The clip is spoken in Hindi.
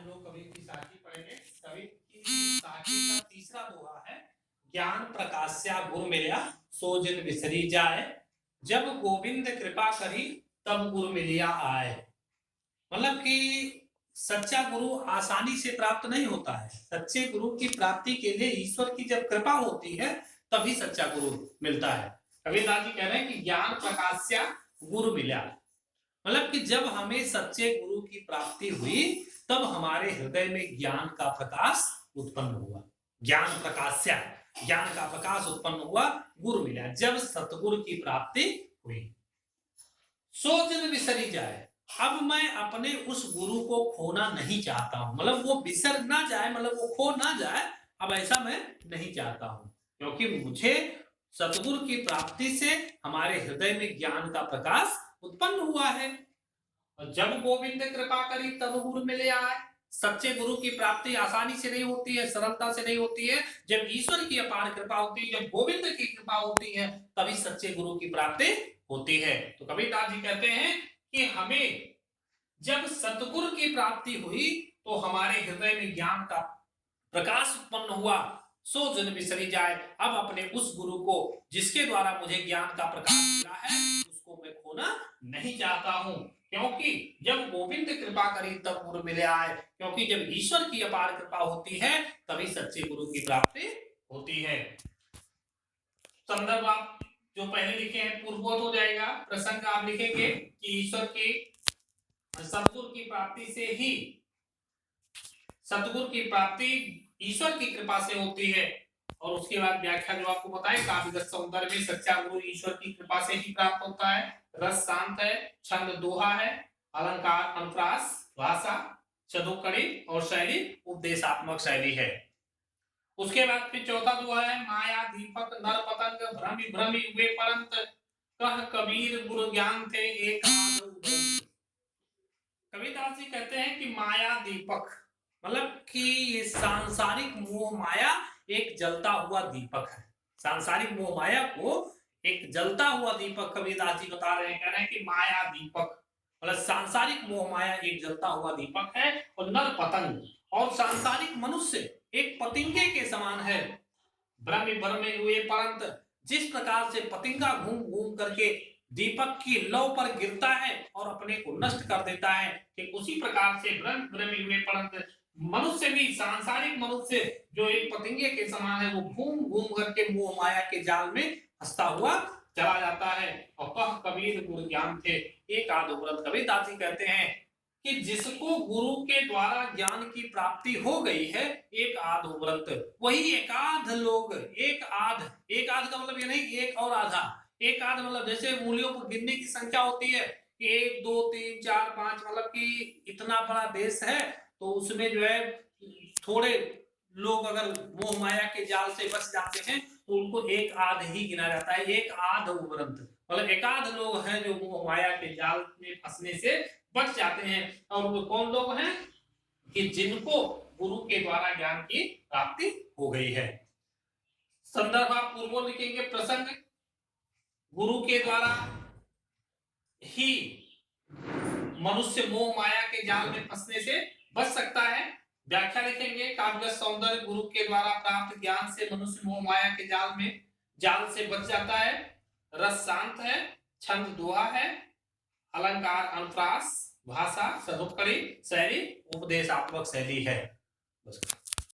हम लोग कवि की साखी पढ़ेंगे। कवि की साखी का तीसरा दोहा है, ज्ञान प्रकाश्या गुरु मिल्या सो जिन बिसरी जाए, जब गोविंद कृपा करी तब गुरु मिलिया आए। मतलब कि सच्चा गुरु आसानी से प्राप्त नहीं होता है। सच्चे गुरु की प्राप्ति के लिए ईश्वर की जब कृपा होती है तभी सच्चा गुरु मिलता है। कबीरदास जी कह रहे हैं कि ज्ञान प्रकाश्या गुरु मिला, मतलब कि जब हमें सच्चे गुरु की प्राप्ति हुई तब हमारे हृदय में ज्ञान का प्रकाश उत्पन्न हुआ। ज्ञान प्रकाश्या, ज्ञान का प्रकाश उत्पन्न हुआ, गुरु मिला। जब सतगुरु की प्राप्ति हुई सो जिन बिसरी जाए, अब मैं अपने उस गुरु को खोना नहीं चाहता हूं। मतलब वो बिसर ना जाए, मतलब वो खो ना जाए, अब ऐसा मैं नहीं चाहता हूं, क्योंकि मुझे सतगुरु की प्राप्ति से हमारे हृदय में ज्ञान का प्रकाश उत्पन्न हुआ है। और जब गोविंद कृपा करी तब गुरु मिले आए। सच्चे गुरु की प्राप्ति आसानी से नहीं होती है, सरलता से नहीं होती है। जब ईश्वर की अपार कृपा होती है, जब गोविंद की कृपा होती है, तभी सच्चे गुरु की प्राप्ति होती है। तो कबीरदास जी कहते हैं कि हमें जब सतगुरु की प्राप्ति हुई तो हमारे हृदय में ज्ञान का प्रकाश उत्पन्न हुआ। सो जन बिसरी जाए, अब अपने उस गुरु को जिसके द्वारा मुझे ज्ञान का प्रकाश मिला है उसको मैं खोना नहीं चाहता हूं, क्योंकि जब गोविंद कृपा करी तब गुरु मिले आए। क्योंकि जब ईश्वर की अपार कृपा होती है तभी सच्चे गुरु की प्राप्ति होती है। संदर्भ आप जो पहले लिखे हैं पूर्ववत हो जाएगा। प्रसंग आप लिखेंगे कि ईश्वर की सतगुरु की प्राप्ति से ही, सतगुरु की प्राप्ति ईश्वर की कृपा से होती है। और उसके बाद व्याख्या जो आपको बताए, काव्यगत सौंदर्य में सच्चा गुरु ईश्वर की कृपा से ही प्राप्त होता है। रस शांत है, छंद दोहा है, अलंकार अनुप्रास, भाषा चतुक्कड़ी और शैली उपदेशात्मक शैली है। उसके बाद फिर चौथा दोहा है, माया दीपक नर पतंग भ्रमि भ्रमि हुए परंत, कह कबीर गुरु ज्ञान थे एक आध। कबीरदास जी कहते हैं कि माया दीपक, मतलब कि ये सांसारिक मोह माया एक जलता हुआ दीपक है। सांसारिक मोह माया को एक जलता हुआ दीपक कबीरदास जी बता रहे हैं। कह रहे हैं कि माया दीपक मतलब सांसारिक मोह माया एक जलता हुआ दीपक है, और नर पतंग और सांसारिक मनुष्य एक पतिंगे के समान है। भ्रमि भ्रमे हुए परंत, जिस प्रकार से पतिंगा घूम घूम करके दीपक की लौ पर गिरता है और अपने को नष्ट कर देता है, ठीक उसी प्रकार से भ्रम भ्रमे हुए परंत मनुष्य भी, सांसारिक मनुष्य जो एक पतिंगे के समान है, वो घूम घूम करके मोह माया के जाल में फंसता हुआ चला जाता है। और कह कबीर गुरु ज्ञान थे एक आध व्रत। कबीरदास जी कहते हैं कि जिसको गुरु के द्वारा ज्ञान की प्राप्ति हो गई है, एक आध व्रत, वही एकाध लोग, एक आध, एक आध का मतलब ये नहीं एक और आधा, एक आध मतलब जैसे उंगलियों पर गिनने की संख्या होती है कि 1 2 3 4 5, मतलब कि इतना बड़ा देश है तो उसमें जो है थोड़े लोग अगर मोह माया के जाल से बच जाते हैं तो उनको एक आध ही गिना जाता है। एक आध व्रत मतलब एकाध लोग हैं जो मोह माया के जाल में फंसने से बच जाते हैं। और वो कौन लोग हैं कि जिनको गुरु के द्वारा ज्ञान की प्राप्ति हो गई है। संदर्भ आप पूर्व लिखेंगे। प्रसंग, गुरु के द्वारा ही मनुष्य मोह माया के जाल में फंसने से बच सकता है। व्याख्या लिखेंगे, काव्यगत सौंदर्य, गुरु के द्वारा प्राप्त ज्ञान से मनुष्य मोह माया के जाल से बच जाता है। रस शांत है, छंद दोहा है, अलंकार अनुप्रास, भाषा चतुक्कड़ी शैली उपदेशात्मक शैली है। बस।